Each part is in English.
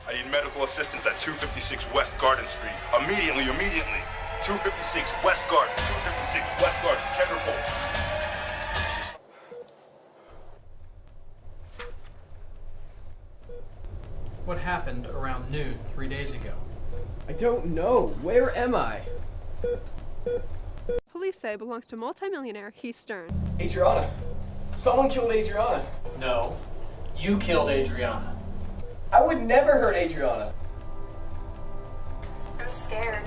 I need medical assistance at 256 West Garden Street. Immediately. 256 West Garden. 256 West Garden. Check her pulse. What happened around noon 3 days ago? I don't know. Where am I? Police say belongs to multimillionaire Heath Stern. Adriana. Someone killed Adriana. No. You killed Adriana. I would never hurt Adriana. I was scared.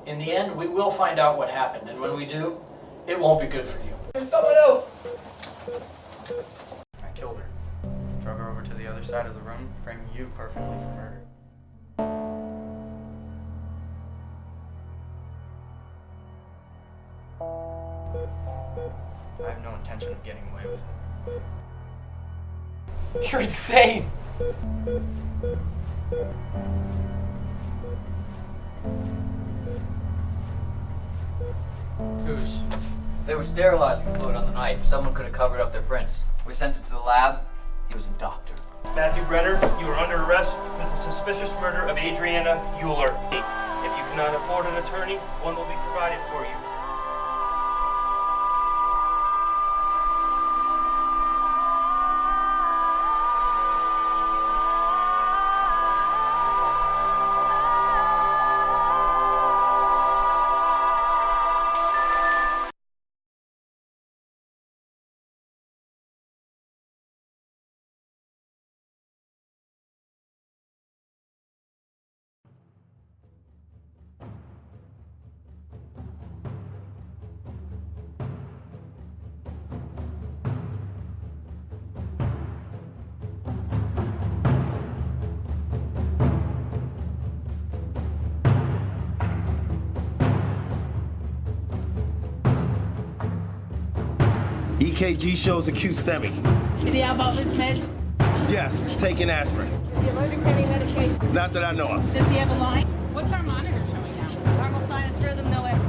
In the end, we will find out what happened, and when we do, it won't be good for you. There's someone else. I killed her. Drug her over to the other side of the room, framing you perfectly for murder. I have no intention of getting away with it. You're insane. Whose? They were sterilizing fluid on the knife. Someone could have covered up their prints. We sent it to the lab. He was a doctor. Matthew Brenner, you are under arrest for the suspicious murder of Adriana Euler. If you cannot afford an attorney, one will be provided for you. EKG shows acute STEMI. Did he have all his meds? Yes, taking aspirin. Is he allergic to any medication? Not that I know of. Does he have a line? What's our monitor showing now? Normal sinus rhythm, no echo.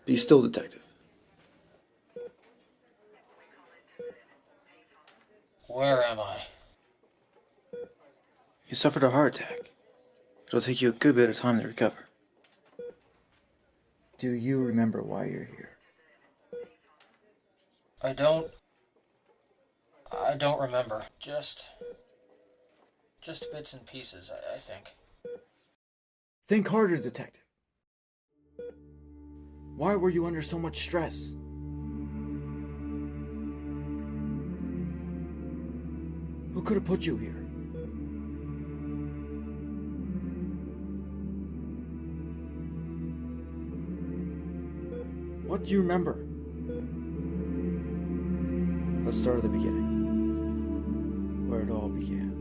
Be still, detective. Where am I? You suffered a heart attack. It'll take you a good bit of time to recover. Do you remember why you're here? I don't remember. Just bits and pieces, I think. Think harder, detective. Why were you under so much stress? Who could have put you here? What do you remember? Let's start at the beginning, where it all began.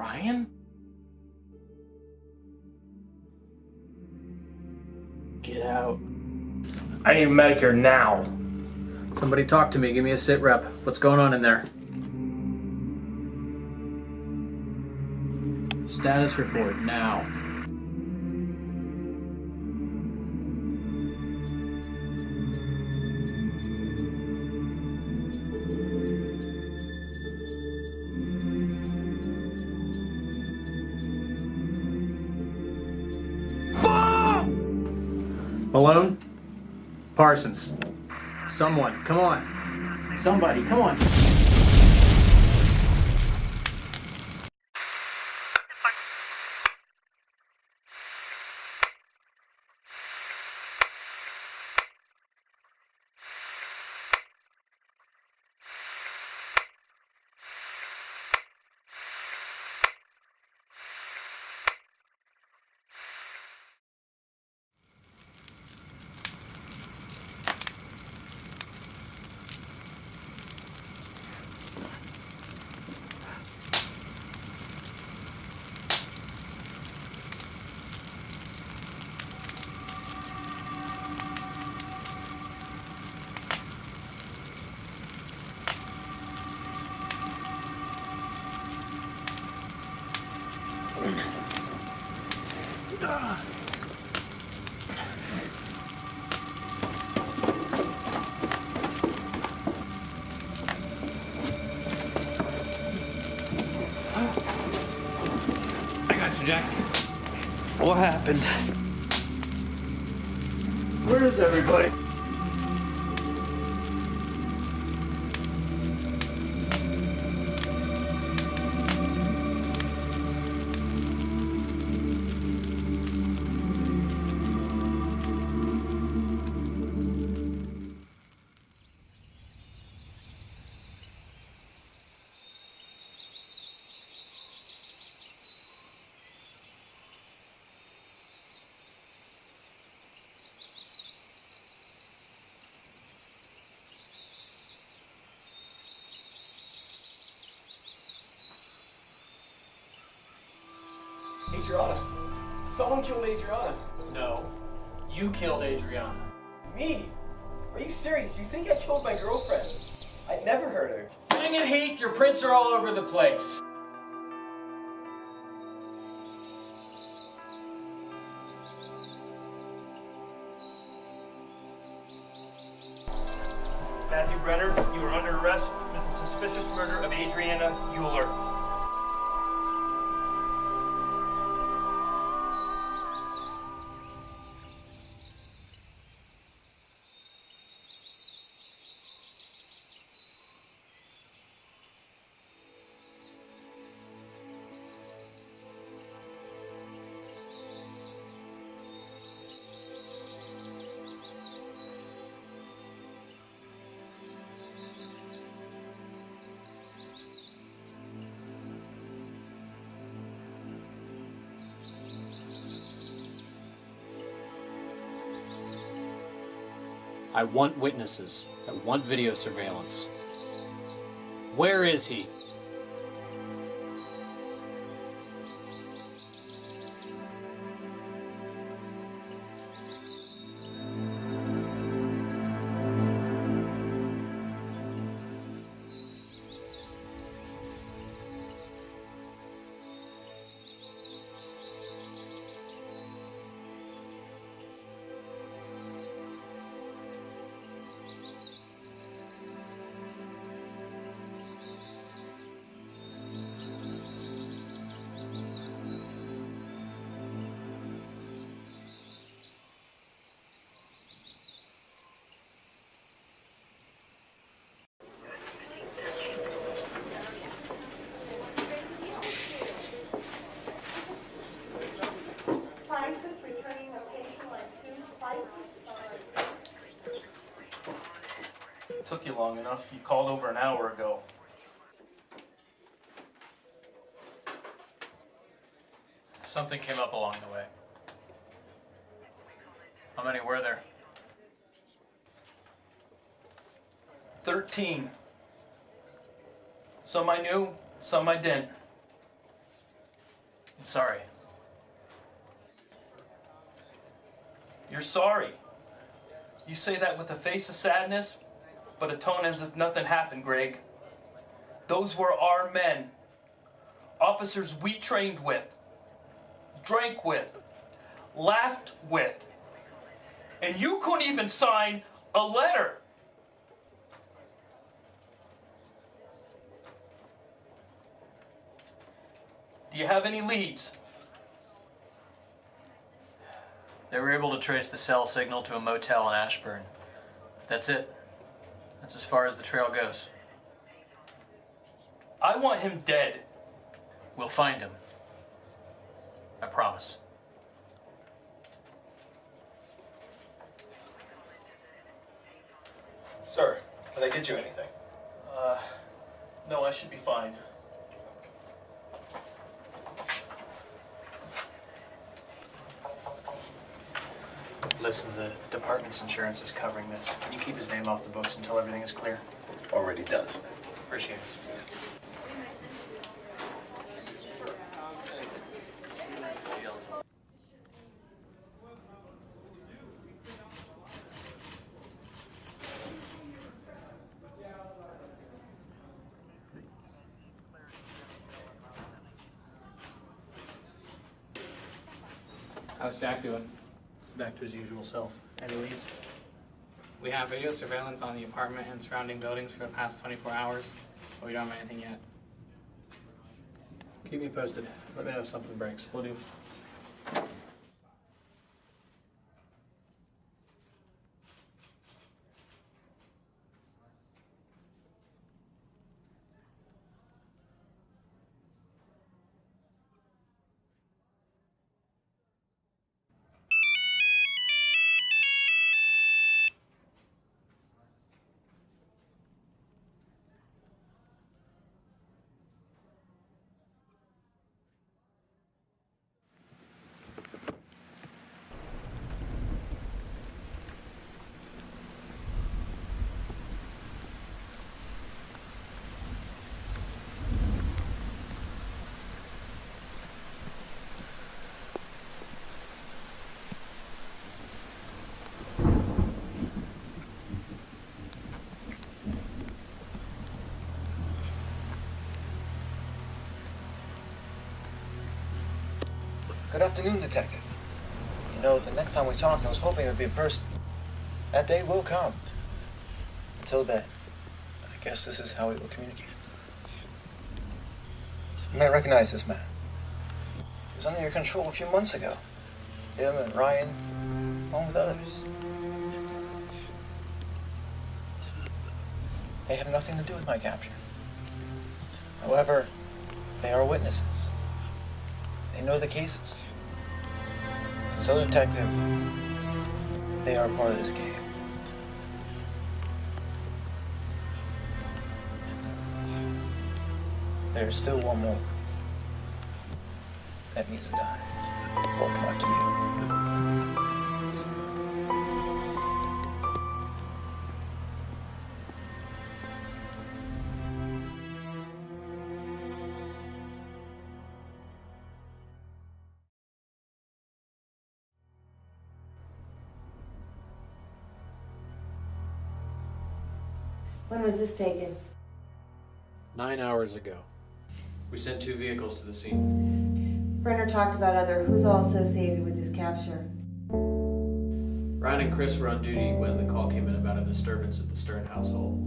Ryan? Get out. I need Medicare now. Somebody talk to me. Give me a sit rep. What's going on in there? Status report now. Malone? Parsons. Someone, come on. Somebody, come on. I got you, Jack. What happened? Where is everybody? Adriana. Someone killed Adriana. No. You killed Adriana. Me? Are you serious? You think I killed my girlfriend? I never hurt her. Dang it, Heath, your prints are all over the place. Matthew Brenner, you are under arrest for the suspicious murder of Adriana Euler. I want witnesses. I want video surveillance. Where is he? Took you long enough. You called over an hour ago. Something came up along the way. How many were there? 13. Some I knew, some I didn't. I'm sorry. You're sorry. You say that with a face of sadness, but a tone as if nothing happened, Greg. Those were our men. Officers we trained with, drank with, laughed with. And you couldn't even sign a letter. Do you have any leads? They were able to trace the cell signal to a motel in Ashburn. That's it. That's as far as the trail goes. I want him dead. We'll find him. I promise. Sir, can I get you anything? No, I should be fine. Listen, the department's insurance is covering this. Can you keep his name off the books until everything is clear? Already done. Appreciate it. How's Jack doing? Back to his usual self. Any leads? We have video surveillance on the apartment and surrounding buildings for the past 24 hours, but we don't have anything yet. Keep me posted. Let me know if something breaks. Will do. Good afternoon, Detective. You know, the next time we talked, I was hoping it would be in person. That day will come. Until then, I guess this is how we will communicate. You might recognize this man. He was under your control a few months ago. Him and Ryan, along with others. They have nothing to do with my capture. However, they are witnesses. They know the cases. And so, Detective, they are part of this game. There's still one more that needs to die before I come after you. When was this taken? 9 hours ago. We sent 2 vehicles to the scene. Brenner talked about who's all associated with his capture. Ryan and Chris were on duty when the call came in about a disturbance at the Stern household.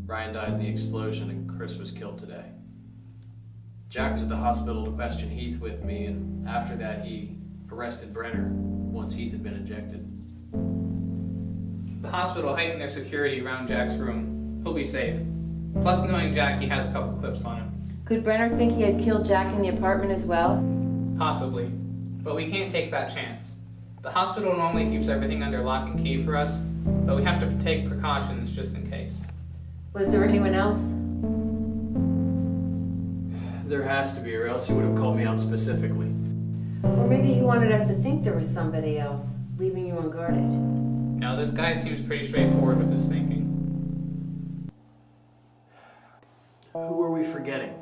Ryan died in the explosion and Chris was killed today. Jack was at the hospital to question Heath with me, and after that he arrested Brenner once Heath had been injected. The hospital heightened their security around Jack's room. He'll be safe. Plus, knowing Jack, he has a couple clips on him. Could Brenner think he had killed Jack in the apartment as well? Possibly. But we can't take that chance. The hospital normally keeps everything under lock and key for us, but we have to take precautions just in case. Was there anyone else? There has to be, or else he would have called me out specifically. Or maybe he wanted us to think there was somebody else, leaving you unguarded. No, this guy seems pretty straightforward with his thinking. Who are we forgetting?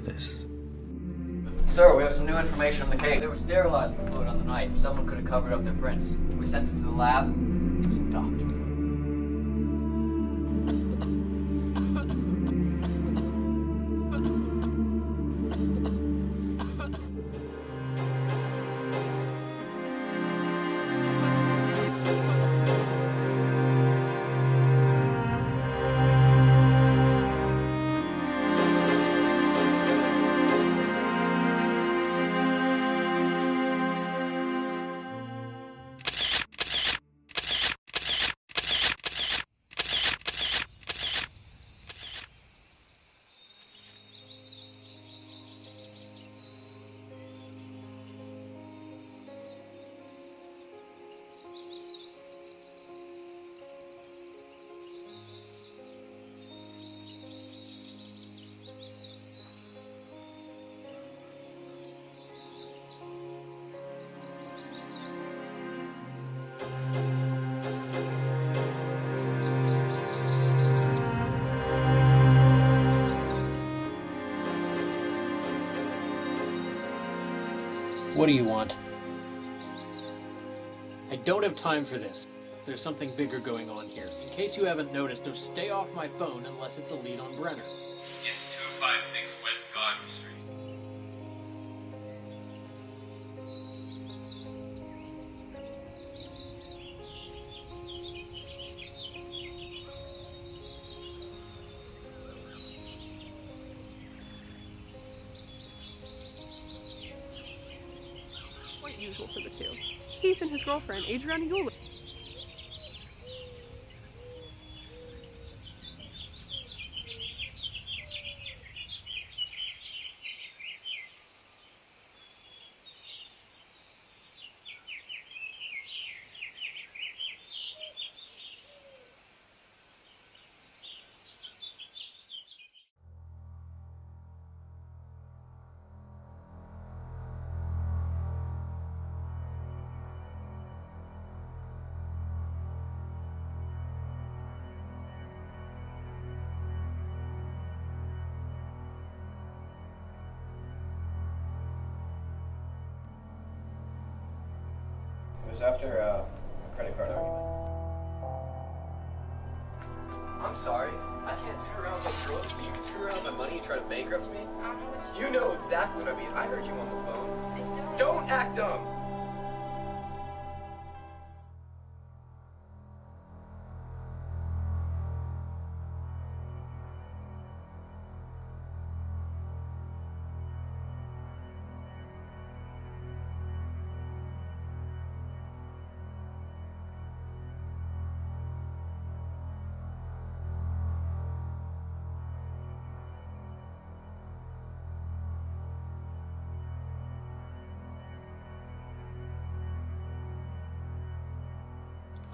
this. Sir, we have some new information on the case. There was sterilizing fluid on the knife. Someone could have covered up their prints. We sent it to the lab. It was a doctor. What do you want? I don't have time for this. There's something bigger going on here. In case you haven't noticed, so stay off my phone unless it's a lead on Brenner. It's 256 West Garden Street. Quite usual for the two. Keith and his girlfriend, Adriana Yuler. It was after a credit card argument. I'm sorry. I can't screw around with girls, but you can screw around with my money and try to bankrupt me? You know exactly what I mean. I heard you on the phone. Don't act dumb!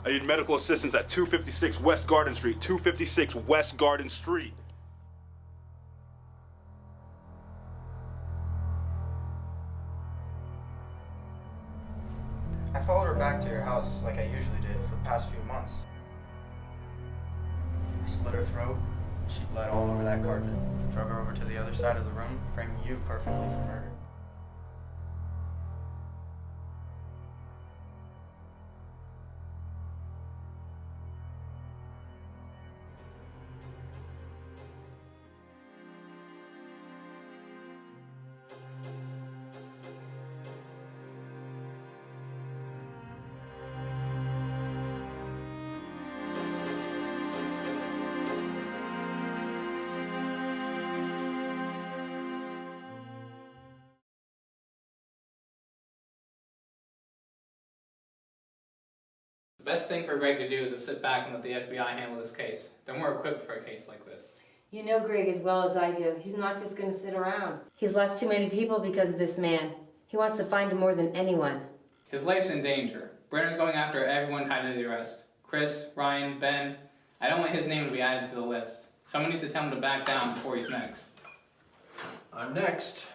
I need medical assistance at 256 West Garden Street. 256 West Garden Street. I followed her back to your house like I usually did for the past few months. I slit her throat. She bled all over that carpet. Drug her over to the other side of the room, framing you perfectly for murder. The best thing for Greg to do is to sit back and let the FBI handle this case. They're more equipped for a case like this. You know Greg as well as I do. He's not just going to sit around. He's lost too many people because of this man. He wants to find him more than anyone. His life's in danger. Brenner's going after everyone tied to the arrest. Chris, Ryan, Ben. I don't want his name to be added to the list. Someone needs to tell him to back down before he's next. I'm next.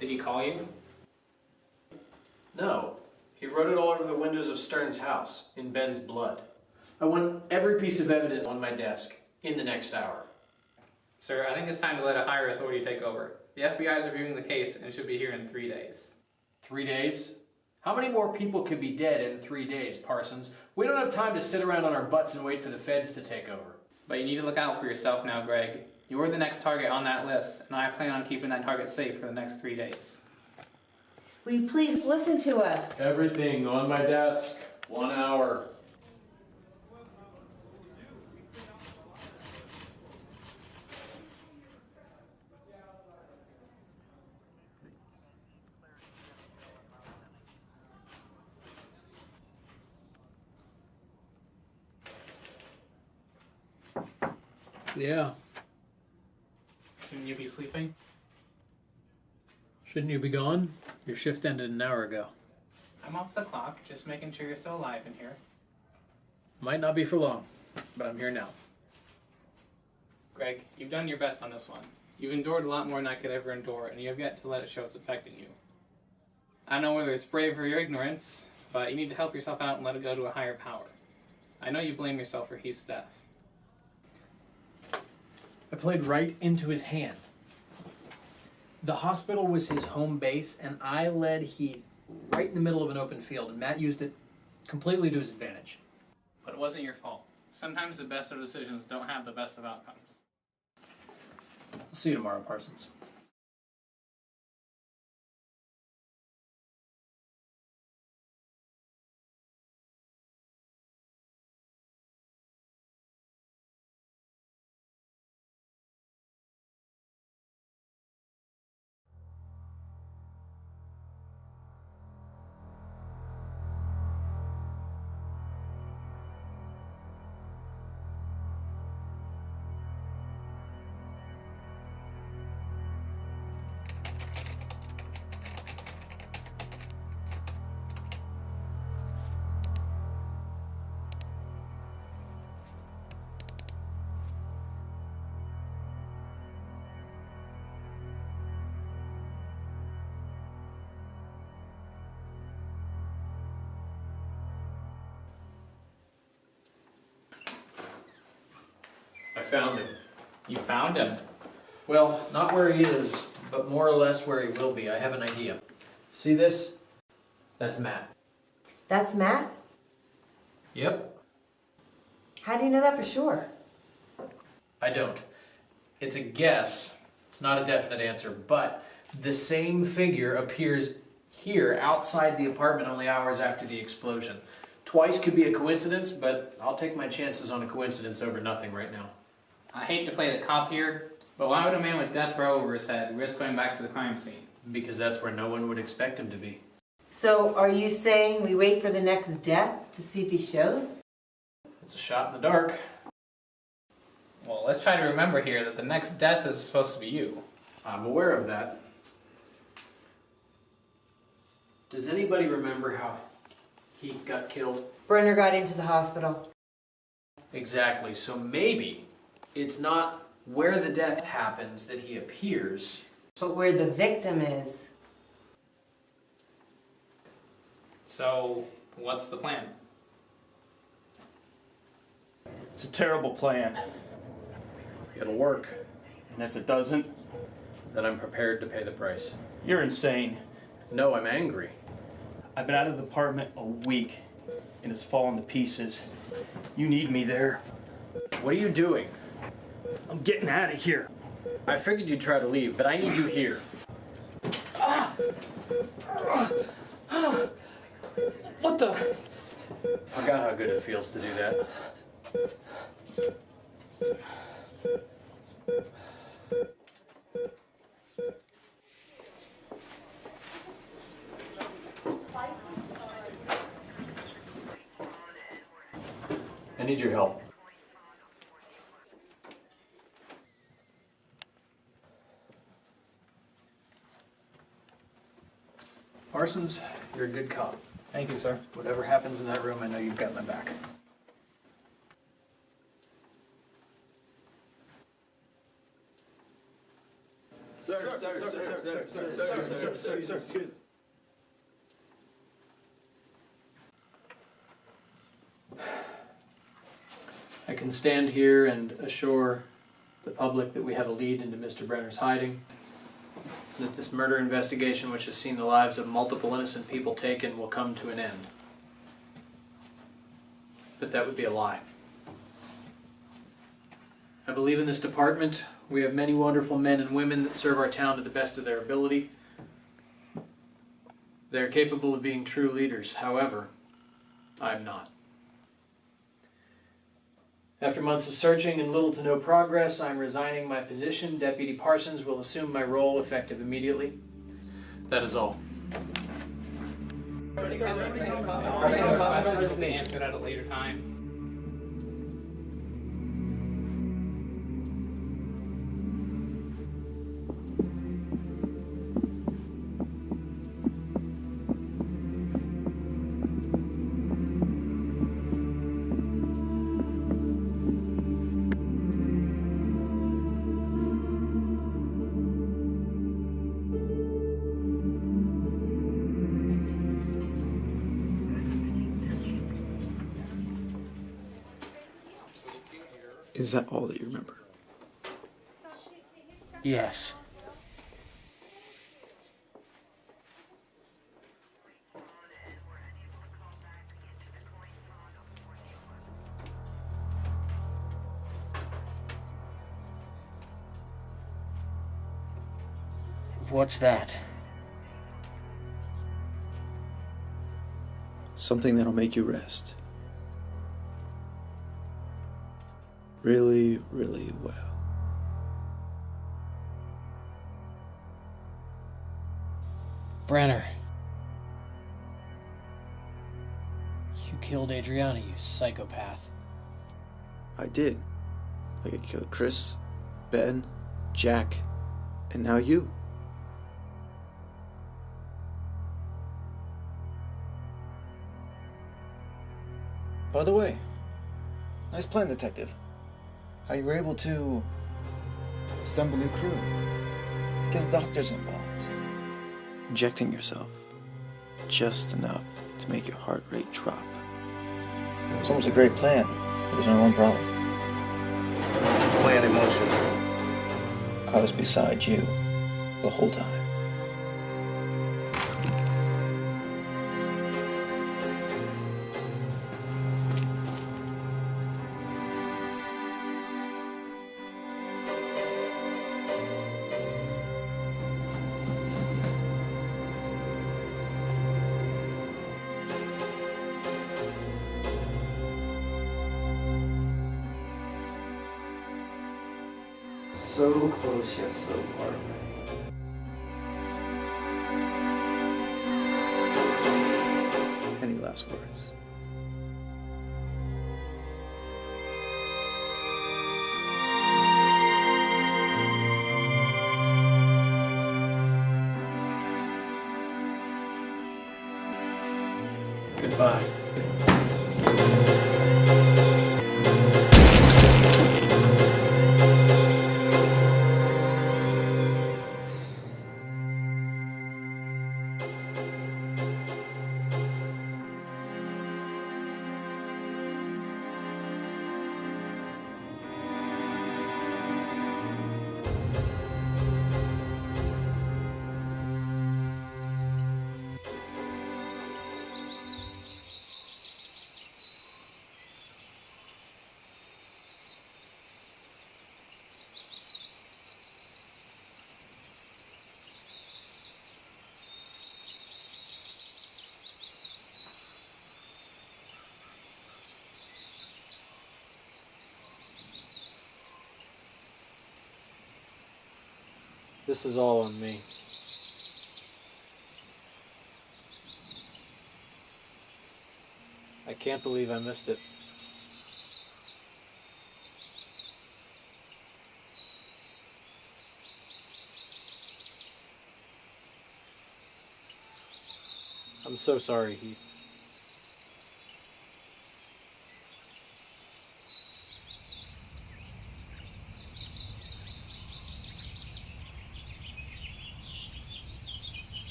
Did he call you? No. He wrote it all over the windows of Stern's house, in Ben's blood. I want every piece of evidence on my desk in the next hour. Sir, I think it's time to let a higher authority take over. The FBI is reviewing the case and should be here in 3 days. 3 days? How many more people could be dead in 3 days, Parsons? We don't have time to sit around on our butts and wait for the feds to take over. But you need to look out for yourself now, Greg. You're the next target on that list, and I plan on keeping that target safe for the next 3 days. Will you please listen to us? Everything on my desk. 1 hour. Yeah. Shouldn't you be sleeping? Shouldn't you be gone? Your shift ended an hour ago. I'm off the clock, just making sure you're still alive in here. Might not be for long, but I'm here now. Greg, you've done your best on this one. You've endured a lot more than I could ever endure, and you have yet to let it show it's affecting you. I don't know whether it's bravery or ignorance, but you need to help yourself out and let it go to a higher power. I know you blame yourself for Heath's death. I played right into his hand. The hospital was his home base, and I led Heath right in the middle of an open field, and Matt used it completely to his advantage. But it wasn't your fault. Sometimes the best of decisions don't have the best of outcomes. I'll see you tomorrow, Parsons. I found him. You found him? Well, not where he is, but more or less where he will be. I have an idea. See this? That's Matt. That's Matt? Yep. How do you know that for sure? I don't. It's a guess. It's not a definite answer, but the same figure appears here outside the apartment only hours after the explosion. Twice could be a coincidence, but I'll take my chances on a coincidence over nothing right now. I hate to play the cop here, but why would a man with death row over his head risk going back to the crime scene? Because that's where no one would expect him to be. So are you saying we wait for the next death to see if he shows? It's a shot in the dark. Well, let's try to remember here that the next death is supposed to be you. I'm aware of that. Does anybody remember how he got killed? Brenner got into the hospital. Exactly. So maybe it's not where the death happens that he appears, but where the victim is. So, what's the plan? It's a terrible plan. It'll work. And if it doesn't, then I'm prepared to pay the price. You're insane. No, I'm angry. I've been out of the apartment a week, and it's fallen to pieces. You need me there. What are you doing? I'm getting out of here. I figured you'd try to leave, but I need you here. What the? Forgot how good it feels to do that. I need your help. Parsons, you're a good cop. Thank you, sir. Whatever happens in that room, I know you've got my back. Sir. I can stand here and assure the public that we have a lead into Mr. Brenner's hiding, that this murder investigation, which has seen the lives of multiple innocent people taken, will come to an end. But that would be a lie. I believe in this department. We have many wonderful men and women that serve our town to the best of their ability. They're capable of being true leaders. However, I'm not. After months of searching and little to no progress, I'm resigning my position. Deputy Parsons will assume my role effective immediately. That is all. Answered at a later time. Is that all that you remember? Yes. What's that? Something that'll make you rest. Really, really well. Brenner. You killed Adriana, you psychopath. I did. Like I killed Chris, Ben, Jack, and now you. By the way, nice plan, Detective. How you were able to assemble a new crew, get the doctors involved, injecting yourself just enough to make your heart rate drop. It was almost a great plan, but there's only one problem. Plan in motion. I was beside you the whole time. So close yet so far away. Any last words? Goodbye. This is all on me. I can't believe I missed it. I'm so sorry, Heath.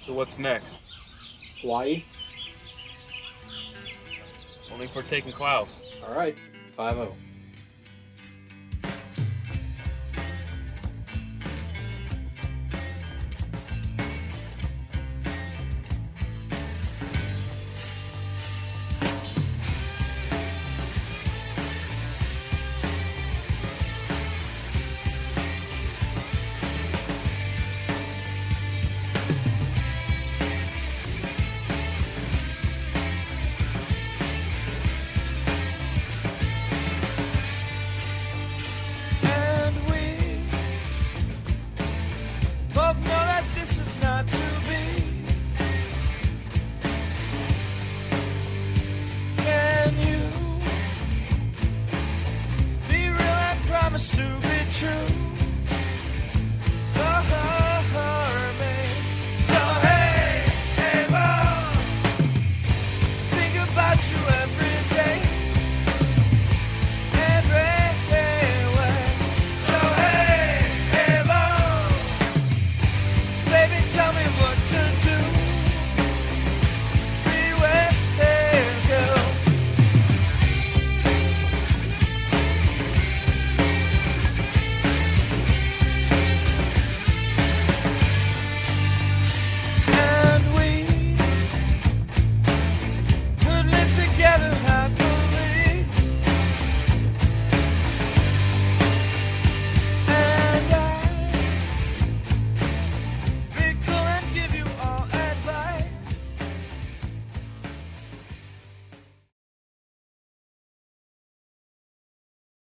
So what's next? Hawaii? Only if we're taking Klaus. Alright, 5-0. And we both know that this is not to be. Can you be real and promise to be true?